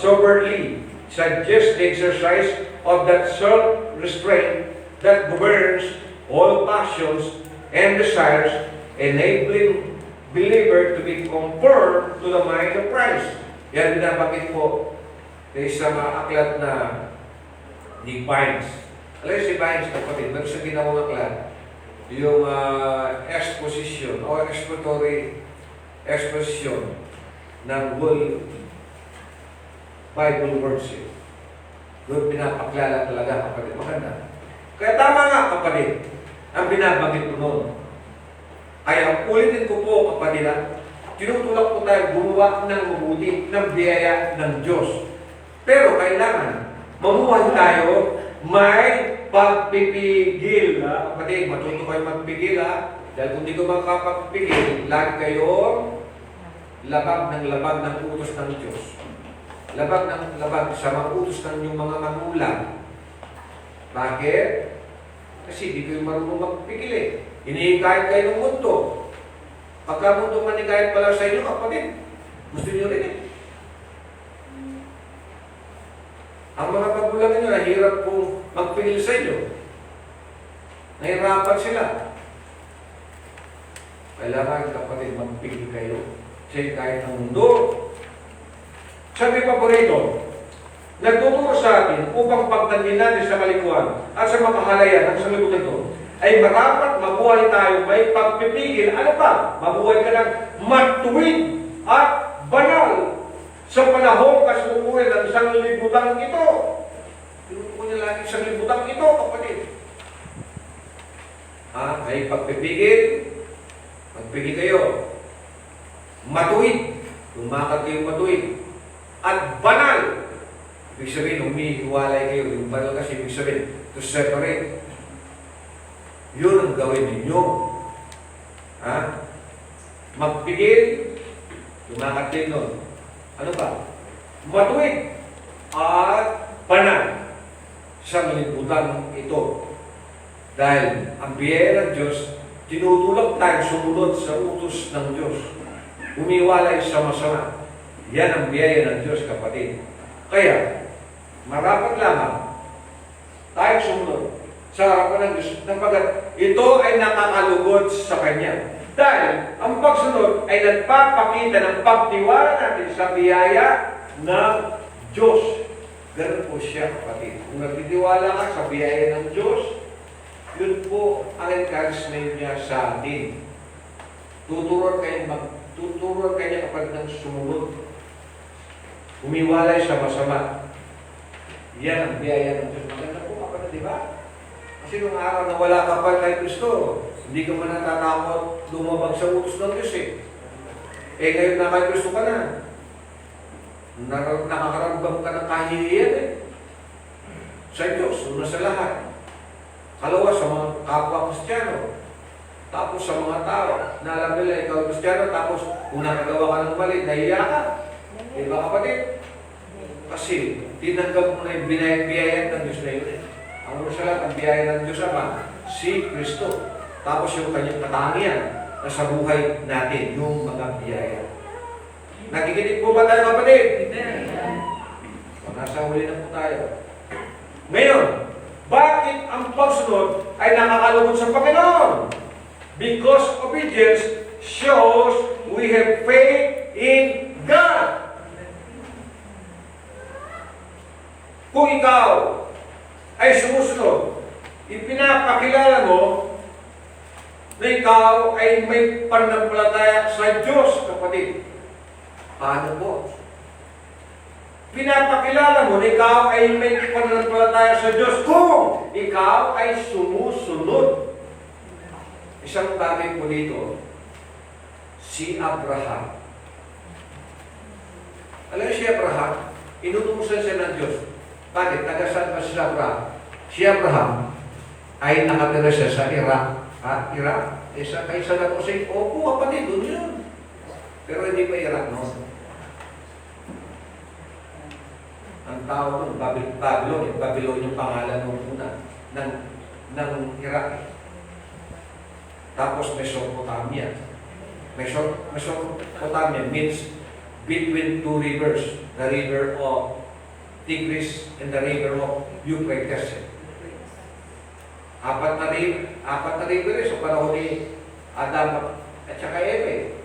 soberly, suggest the exercise of that self-restraint that governs all passions and desires, enabling believer to be conformed to the mind of Christ. Yan binabanggit po sa mga aklat na ni Vines. Alam si Vines, kapatid, meron siya ginawang aklat, yung exposition o expository exposition ng whole Bible worship. Doon pinapaklala talaga, kapatid. Maganda. Kaya tama nga, kapatid, ang binabanggit ko noon. Kaya ulitin ko po, kapatid, tinutulak po tayo gumawa ng mabuti ng biyaya ng Diyos. Pero kailangan mamuhay tayo may pagpipigil. Kapatid, matuto kayo magpigil. Dahil kung di ko makapagpigil, lagi kayo labag ng utos ng Diyos. Labag sa mga utos ng inyong mga magulang. Bakit? Kasi di kayo marunong magpigil eh. Hinihikayat kayo ng mundo. Pagka mundo manigayat pala sa inyo, kapatid, gusto nyo rin eh. Ang mga magulang nyo, nahirap pong magpigil sa inyo. Nahirapan sila. Kailangan, kapatid, magpigil kayo. Sa kahit ng mundo. Sabi pa po rito, nagtuturo sa atin upang pagtangin natin sa kalikuan at sa makahalayan ng sanlibutan ito ay marapat mabuhay tayo may pagpipigil. Ano pa? Mabuhay ka ng matuwid at banal sa panahon kasukurin ng sanlibutan ito. Tinutukoy niya lagi sanlibutan ito, kapatid. May pagpipigil. Magpigil kayo. Matuwid. Lumakad kayo matuwid. At banal. Ibig sabihin, humihiwalay kayo. Yung banal kasi ibig sabihin, to separate. Yun ang gawin ninyo. Magpigil, lumakad kayo nun. Ano ba? Matuwid at banal sa liputan ito. Dahil ang biyaya ng Diyos, tinutulak tayo sumunod sa utos ng Diyos. Umiwalay sa masama. Yan ang biyaya ng Diyos, kapatid. Kaya, marapat lamang tayo sumunod sa harapan ng Diyos napagkat ito ay nakakalugod sa Kanya. Dahil ang pagsunod ay nagpapakita ng pagtiwala natin sa biyaya ng Diyos. Ganun po siya, kapatid. Kung nagtitiwala ka sa biyaya ng Diyos, yun po ang encouragement niya sa atin. Tuturuan kayo kapag nang sumunod. Umiwalay sa masama. Yan ang biyaya ng Diyos. Maganda po, kapatid, di ba? Kasi nung araw na wala ka pa kay Kristo, hindi ka man natatakot lumabag sa utos ng Diyos eh. Ngayon na kay Kristo ka na. Nakakaramdam ka ng kahihiyan eh. Sa Diyos, una sa lahat. Kalawa, sa mga kapwa Kristiyano. Tapos sa mga tao, na alam nila ikaw Kristiyano, tapos kung nakagawa ka ng mali, nahiya ka. Di ba, kapatid? Kasi tinanggap mo na yung biyaya ng Diyos na yun eh. Ang una sa lahat, ang biyaya ng Diyos Ama, si Kristo. Tapos yung kanyang katangian na sa buhay natin, yung mga biyaya. Nakikinig po ba tayo, kapatid? Nasa huli na po tayo. Ngayon, bakit ang pagsunod ay nakakalugod sa Panginoon? Because obedience shows we have faith in God. Kung ikaw ay sumusunod ipinapakilala mo na ikaw ay may pananampalataya sa Diyos, kapatid. Paano po? Pinapakilala mo na ikaw ay may pananampalataya sa Diyos kung ikaw ay sumusunod. Isang bagay po dito, si Abraham. Alam niyo si Abraham, inutusan siya ng Diyos. Bakit? Taga-saan ba si Abraham? Si Abraham ay nakatira siya sa Iraq. Iraq? Kay Saddam Hussein? Opo, kapatid, doon yun. Pero hindi pa Iraq, no? Ang tawag nun, Babylon. Babylon yung pangalan nung una ng Iraq. Tapos Mesopotamia. Mesopotamia means between two rivers, the river of Tigris and the river of Euphrates. Apat na river sa panahon ni Adam at saka Eve.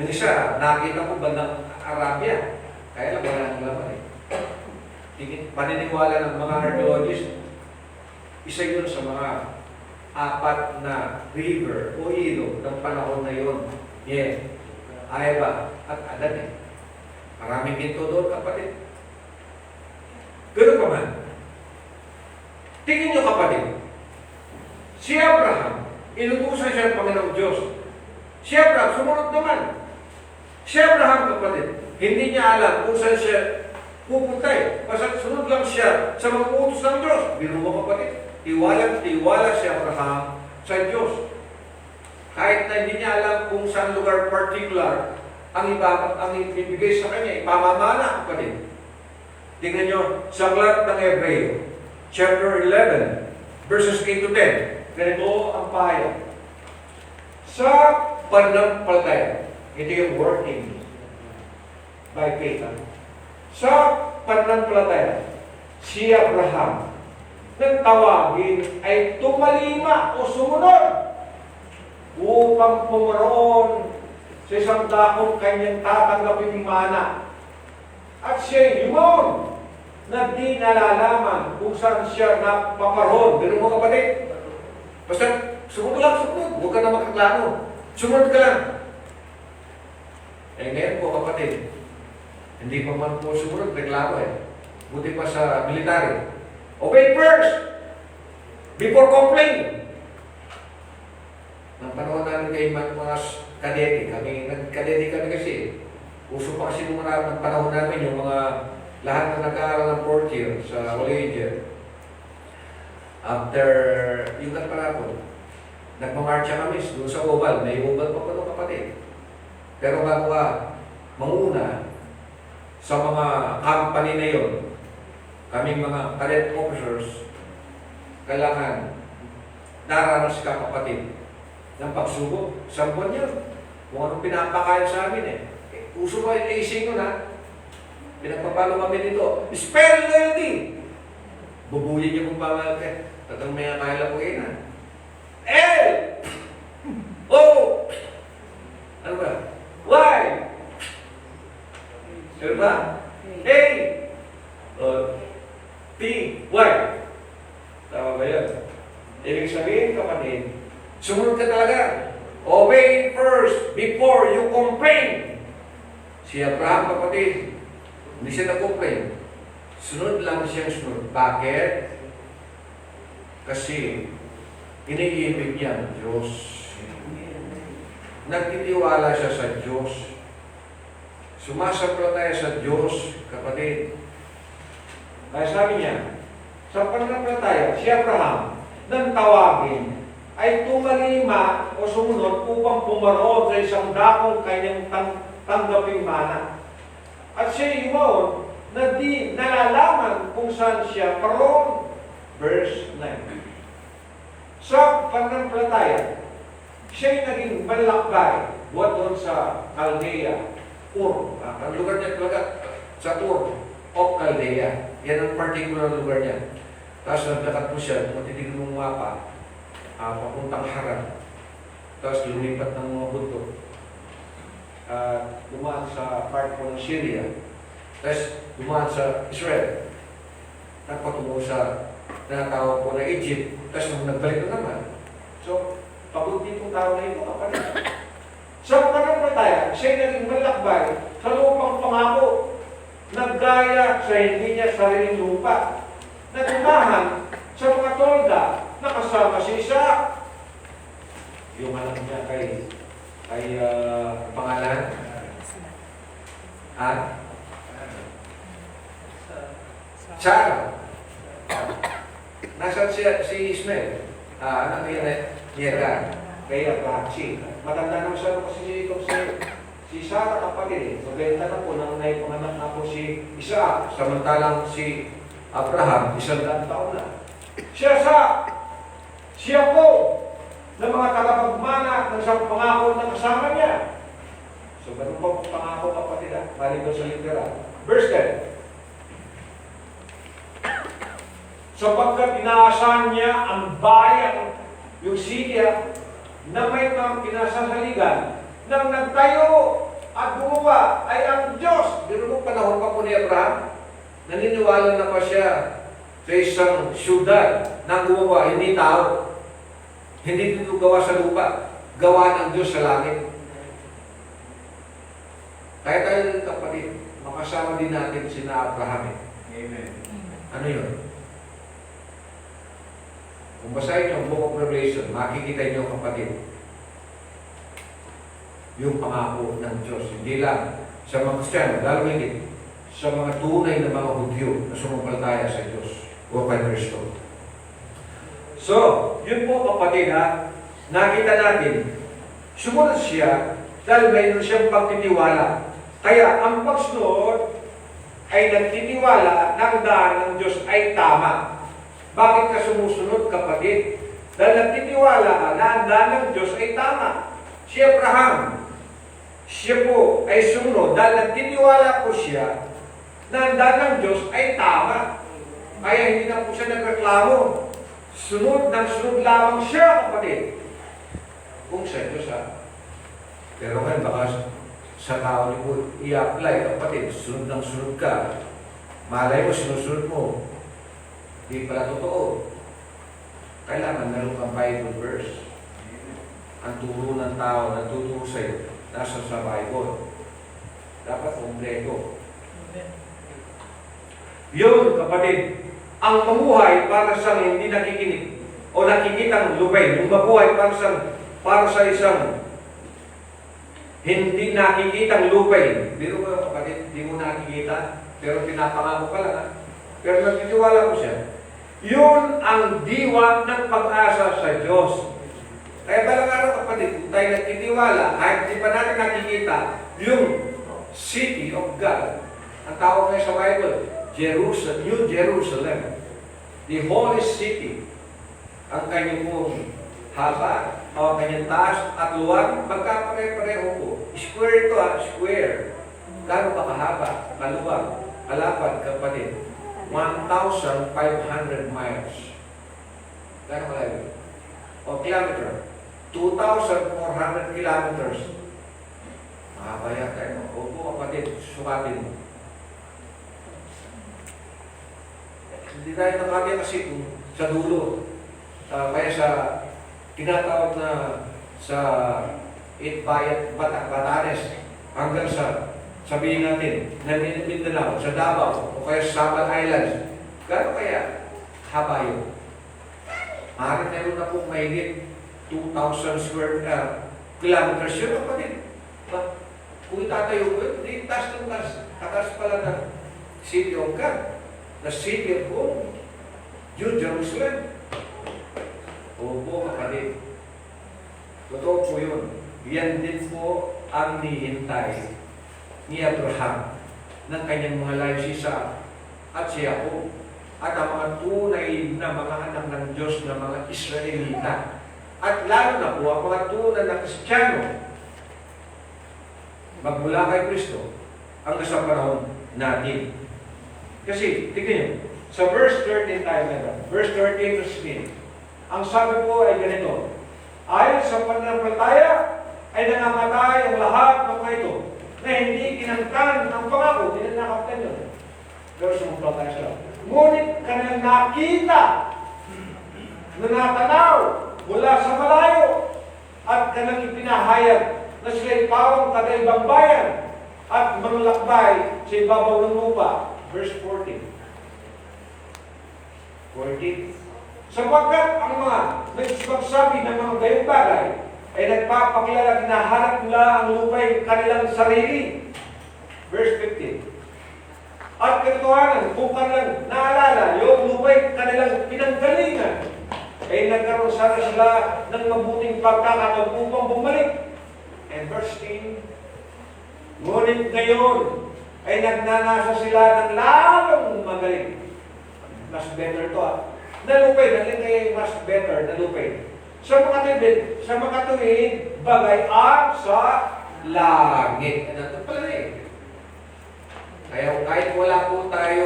Yung isa, nakita ko bandang Arabia. Kaya lang wala nang laman eh. Paniniwala ng mga archaeologists, isa yun sa mga apat na river o ilog ng panahon na yun. Yeah. Eva at Adan eh. Maraming ginto doon, kapatid. Ganun pa man. Tingin nyo, kapatid. Si Abraham, inutusan siya ng Panginoong Diyos. Si Abraham, sumunod naman. Si Abraham, kapatid, hindi niya alam kung saan siya pupunta eh. Basta sunod lang siya sa mga utos ng Diyos. Biro mo, kapatid. Tiwala si Abraham sa Diyos. Kahit na hindi niya alam kung saan lugar particular ang ibibigay sa kanya, ipamamana, kapatid. Tingnan nyo, sa aklat ng Hebreo, chapter 11, verses 8 to 10. Ganito ang pahayag. Sa pananampalataya, ito yung working by faith. Sa pananampalataya, si Abraham, nang tawagin ay tumalima o sumunod upang pumaroon sa isang dakong kanyang tatanggaping mana. At siya'y yumaon na di nalalaman kung saan siya napaparoon. Ganun mo, kapatid? Basta sumunod lang, sumunod. Huwag ka na makaklano. Sumunod ka lang. Eh ngayon po, kapatid, hindi pa man po sumunod, reklamo eh. Buti pa sa military. Obey first before complain. Nang panahon namin kay mga kadete, nagkadete kami kasi. Uso pa kasi nung ng panahon namin yung mga lahat na nag-aaral ng 4th year sa collegiate. After yung nagparapon, nagmamarcha kami doon sa Oval. May Oval pa doon, kapatid. Pero bago ka manguna sa mga company na yun, kaming mga cadet officers, kailangan naranas ka, kapatid, ng pagsubok. Sampuan yun. Kung anong pinapakain sa amin eh. Uso ko ay ising yun ha. Pinagpapalo kami dito. Spell ready! Bubuyin niyo kung bawal ka. Tatang may akala ko yun ha. L! O! Ano ba? Y! Sure ba? A! P! Y! Tama ba yun? Ibig sabihin, kapatid, sumunod ka talaga. Obey first before you complain. Si Abraham, kapatid, hindi siya nag-complain. Sunod lang siyang sunod. Bakit? Kasi iniibig niya ang Diyos. Nagtitiwala siya sa Diyos. Sumasampalataya sa Diyos, kapatid. Kaya sabi niya, sa pananampalataya, si Abraham, nang tawagin, ay tumalima o sumunod upang pumaroon sa isang dakong kanyang tanggaping mana. At siya iyon na di nalalaman kung saan siya paroon. Verse 9. Sa pananampalataya, siya'y naging malakbay buhat doon sa Chaldea, Ur. Ang lugar niya talaga sa Ur of Chaldea. Yan ang particular lugar niya. Tapos nagdakat po siya, matitigil mong mapa, papuntang Haran. Tapos lumipat ng mga buto. Dumaan sa part po ng Syria. Tapos dumaan sa Israel. Nagpatungo sa natawag po na Egypt, tapos nung nagbalik na naman. So, pagod ditong tao na ito, kapatid. Sa pananampalataya, siya'y naging malakbay sa lupang pangako. Naggaya sa hindi niya sariling lupa. Natumahan sa mga tolda na kasama si Isaac. Yung anak niya kay pangalan? Sarah. Nasaan si Ismael? Anak niya Yera. Kaya Abraham. Matanda naman siya kasi si Sarah kapatid. Maganda na po nang naipanganak na po si Isaac. Samantalang si Abraham, 100 taon na. Siya po ng mga tagapagmana ng isang pangako na kasama niya. So, ganun po pangako kapatid ha? Balik doon sa literal. Verse 10. Sapagkat inaasahan niya ang bayan, yung Syria, na may mga pinasasaligan, nang nagtayo at gumawa ay ang Diyos. Pero nung panahon pa po ni Abraham, naniniwala na pa siya sa isang syudad na gumawa, hindi tao. Hindi dito gawa sa lupa, gawa ng Diyos sa langit. Kaya tayo kapatid, makasama din natin sina Abraham. Amen. Ano yun? Kung basahin yung Book of Revelation, makikita niyo kapatid, yung pangako ng Diyos. Hindi lang sa mga Kristiyano, lalo higit sa mga tunay na mga Hudyo na sumampalataya sa Diyos o kay Kristo. So, yun po kapatid ha, nakita natin, sumunod siya dahil mayroon siyang pagtitiwala. Kaya ang pagsunod ay nagtitiwala na ang daan ng Diyos ay tama. Bakit ka sumusunod kapatid? Dahil nagtitiwala ka na ang daan ng Diyos ay tama. Si Abraham, siya po ay sumunod dahil nagtitiwala po siya na ang daan ng Diyos ay tama. Kaya hindi na po siya nagreklamo. Sunod ng sunod lamang siya, kapatid. Kung sa Diyos Pero ngayon baka sa tao niyo po i-apply, kapatid, sunod ng sunod ka. Malay mo, sinusunod mo. Hindi pala totoo. Kailangan meron kang Bible verse. Ang turo ng tao na tuturo sa'yo, nasa sa Bible. Dapat kompleto. Yun, kapatid, ang mamuhay para sa hindi nakikinig o nakikitang lubay, yung mabuhay para sa isang hindi nakikitang lupay. Biro mo kapatid, hindi mo nakikita, pero pinapangako ka lang. Pero nagtitiwala ko siya. Yun ang diwa ng pag-asa sa Diyos. Kaya balang araw kapatid, kung tayo nagtitiwala, kahit di pa natin nakikita, yung city of God, ang tawag ngayon sa Bible, Jerusalem, New Jerusalem, the holy city, ang kanyang pong haba, o kanyang taas at luwag, magkapare-pareho po. Square ito square. Gano'n ba kahaba, kaluwag, kalapad, kapatid? 1,500 miles. Gano'n malayo? O kilometer? 2,400 kilometers. Mahaba yan tayo. Opo kapatid, sukatin mo. Hindi tayo nakakaya kasi sa dulo. Kaya sa tinatawag na sa Batanes hanggang sa sabihin natin na Mindanao, sa Davao o kaya sa Sabal Islands. Gano'n kaya haba yun? Maaaring meron na pong mahigit 2,000 square kilometers yun kapatid. Kung itatayo ko yun, hindi taas ng taas. Taas pala ng City of God. The City of Home. New Jerusalem. Opo kapatid. Totoo po yun. Yan din po ang nihintay ni Abraham ng kanyang mga lives si Isaac at si Jacob at ang mga tunay na mga anak ng Diyos na mga Israelita at lalo na po ang mga tunay na Kristiyano magmula kay Kristo hanggang sa panahon natin. Kasi, tignan nyo, sa verse 13 tayo meron, verse 13 to 16, ang sabi po ay ganito, ayon sa pananampalataya ay nangamatay ang lahat ng mga ito na hindi kinangkan ng pangako, hindi na nakaptan yun. Pero sumumpalataya sila. Ngunit kanilang nakita na natanaw mula sa malayo at kanang ipinahayag na sila'y pawang kadaibang bayan at manglakbay sa ibabaw ng lupa. Verse 14. Sapagkat ang mga nagsasabi ng mga gayong bagay ay nagpapakilala hinahanap nila ang lupa'y kanilang sarili. Verse 15. At katotohanan, kung kanilang naalala, yung lupa'y kanilang pinanggalingan, ay nagkaroon sana sila ng mabuting pagkakataon upang bumalik. And verse 10, ngunit ngayon ay nagnanasa sila ng lalong magaling. Mas better to Nalupay, nalin kayo mas better, nalupay. Sa mga tuwid, bagay sa langit. Ano pala eh? Kaya kahit wala po tayo,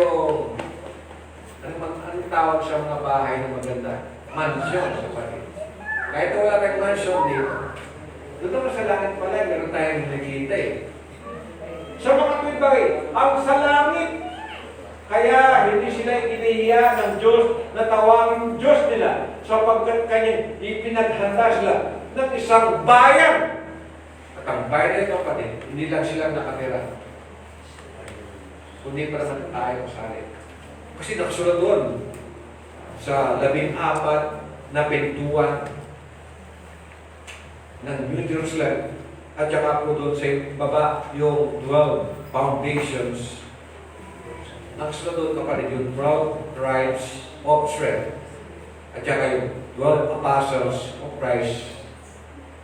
anong tawag sa mga bahay na maganda? Mansion sa paligid. Kahit wala tayong mansion dito, doon naman sa langit pala, meron tayong nakikita eh. Sa mga tuwid bagay, ang sa langit, kaya hindi sila inihiya ng Diyos na tawagin Diyos nila sapagkat kanyang ipinaghanda sila ng isang bayan. At ang bayan na ito, kapatid, hindi lang sila nakatira. Kundi para naman tayo kasali. Kasi nakasulat doon sa 14 na pintuan ng New Jerusalem at saka po doon sa baba yung 12 foundations. Nakasulat doon kapatid yung 12 tribes of Israel at saka yung 12 apostles of Christ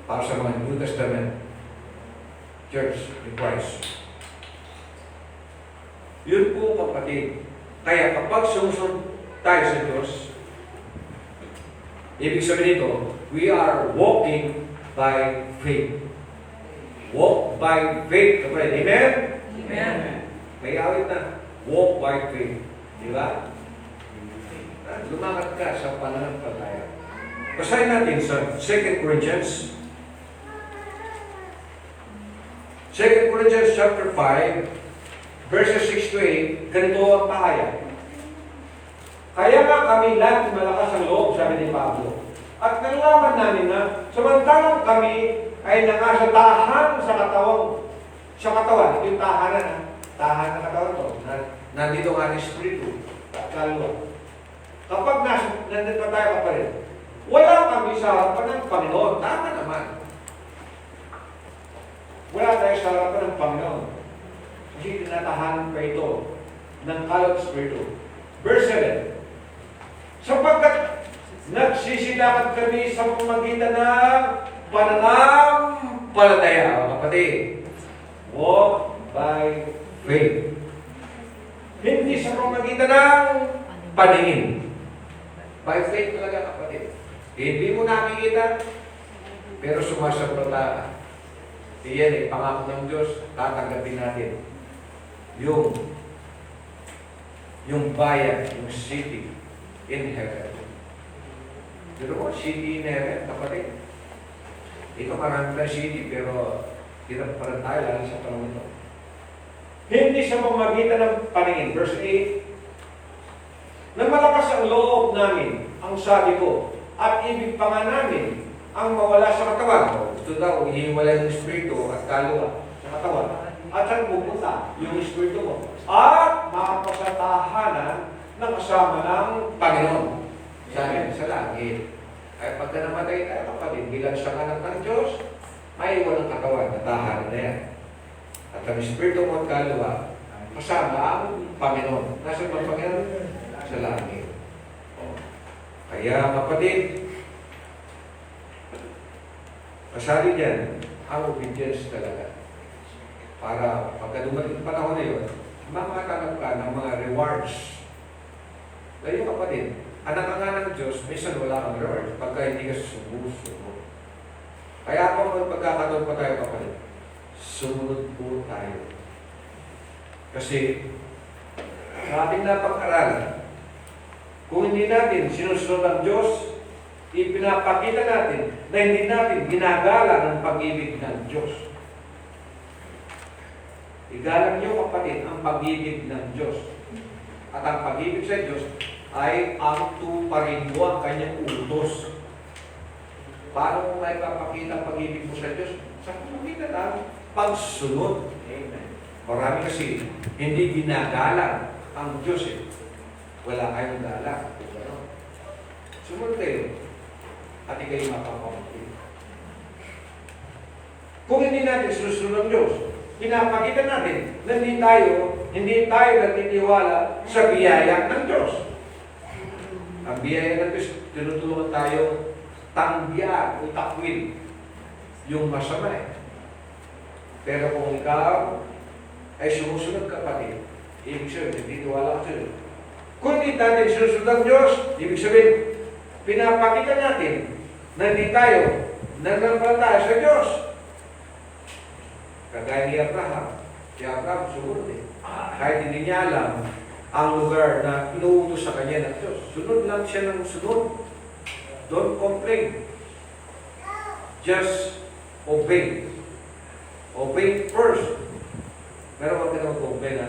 para sa mga New Testament Church in Christ. Yun po kapatid. Kaya kapag sumusunod tayo sa Diyos, ibig sabihin nito, we are walking by faith. Walk by faith, kapatid. Amen? Amen. May awit na, walk by faith. Di ba? Lumakad ka sa pananampalataya. Basahin natin sa 2 Corinthians. 2 Corinthians chapter 5, verses 6 to 8, ganito ang pahayag. Kaya nga kami lahat malakas ang loob, sabi ni Pablo. At nalaman namin na samantalang kami ay nakasatahan sa katawan. Yung tahanan, tahanan ng katawan to. Nandito nga ang Espiritu at kaluluwa. Kapag nandito pa tayo pa rin, wala kami sa harapan ng Panginoon. Tama naman. Wala tayo sa harapan ng Panginoon. Kasi tinatahanan pa ito ng kaluluwa Espiritu. Verse 7. Sapagkat nagsisilakad kami sa pamagitan ng pananampalataya, kapatid. Walk by faith. Hindi sa pamagitan ng paningin. By faith talaga, kapatid. Hindi mo nakikita, pero sumasablata. Iyan pangako ng Diyos, tatanggapin natin. Yung bayan, yung city in heaven. Pero city in heaven, kapatid. Ito marami na city, pero hirap pa rin tayo, lalo sa panahon ito. Hindi sa pamagitan ng paningin. Verse 8, nang malakas ang loob namin, ang sabi ko, at ibig pa nga namin, ang mawala sa katawan. Ito daw, hihiwalay ng Espiritu at kaluluwa sa katawan. At saan pupunta yung Espiritu mo? At makapasatahanan ng kasama ng Panginoon. Sabi sa langit. Ay pagka namatay tayo, kapatid, bilang sa anak ng Diyos, may walang katawan, natahanan na yan. At ang Espiritu mo at kaluluwa, kasama ang Panginoon. Nasaan ba Panginoon? Sa langit. Kaya kapatid, kasali dyan ang obedience talaga. Para pagka dumating panahon na yun, makatanggap ka ng mga rewards. Kaya kapatid, anak nga ng Diyos, minsan wala kang rewards pagka hindi ka sumusubok. Kaya kung pagkakataon pa tayo kapatid, sumunod po tayo. Kasi sa ating napag-aralan, kung hindi natin sinusunod ang Diyos, ipinapakita natin na hindi natin ginagala ng pag-ibig ng Diyos. Igalang niyo kapatid ang pag-ibig ng Diyos. At ang pag-ibig sa Diyos ay ang tuparin mo ang kanyang utos. Paano mo may papakita ang pag-ibig mo sa Diyos? Sa pamamagitan ng pagsunod. Amen. Marami kasi hindi ginagalang ang Diyos eh. Wala kayong galang. Sumunod kayo at ikay mapapamagin. Kung hindi natin susunod ang Diyos, pinapakita natin na hindi tayo nagtitiwala sa biyaya ng Diyos. Ang biyaya ng Diyos, tinutulungan tayo tanggihan o takwil yung masama eh. Pero kung ikaw ay sumusunod kapatid, ibig sabihin, nagtitiwala ka sa Diyos. Kung hindi natin susunod ang Diyos, ibig sabihin, pinapakita natin na hindi tayo nananampalataya sa Diyos. Kagaya ni Abraham. Si Abraham sumunod eh. Kahit hindi niya alam ang lugar na inuutos sa kanya ng Diyos. Sunod lang siya ng sunod. Don't complain. Just obey. Obey first. Pero huwag ka na mag-complain ha.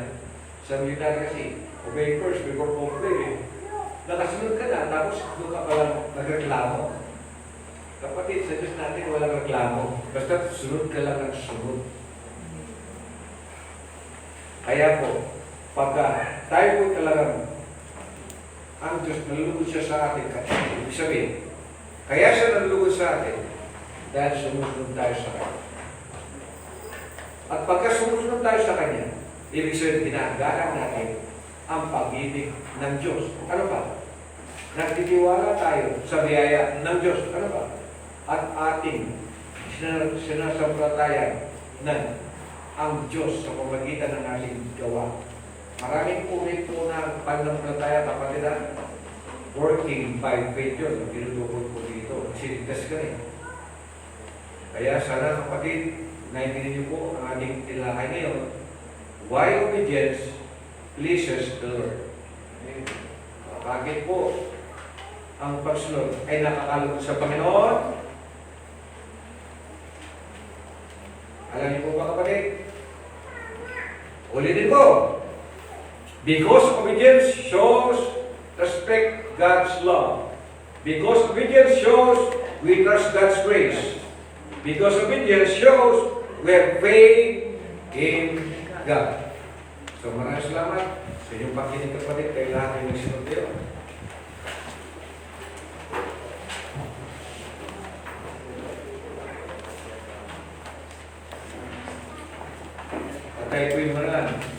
Sa military kasi, obey first before complain eh. Nakasunod ka na, tapos doon ka palang nagreklamo. Kapatid, sa Diyos natin walang reklamo. Basta sunod ka lang ng sunod. Kaya po, pagka tayo po talagang ang Diyos nalulugod siya sa atin, ibig sabihin, kaya siya nalulugod sa atin dahil sumusunod tayo sa Kanya. At pagka sumusunod tayo sa Kanya, ibig sabihin, ginagalang natin ang pag-ibig ng Diyos. Ano ba? Nagtitiwala tayo sa biyaya ng Diyos. Ano ba? At ating sinasampalatayan na ang Diyos sa pamagitan ng ating gawa. Maraming uri po na pananampalataya, kapatid na working by faith yun. Pinudukot po dito. Sinigas ka rin. Kaya sana kapatid, naintindihan niyo po ang ating tilakay ngayon. Why obedience pleases the Lord? Bakit po ang pagsunod ay nakakalugod sa Panginoon? Alam niyo po ba kapatid? Ulitin ko. Because obedience shows respect God's love. Because obedience shows we trust God's grace. Because obedience shows we have faith in God. So maraming salamat sa inyong pakinig kapatid. Kaya lahat ay nagsunod kayo. At tayo po yung maraming.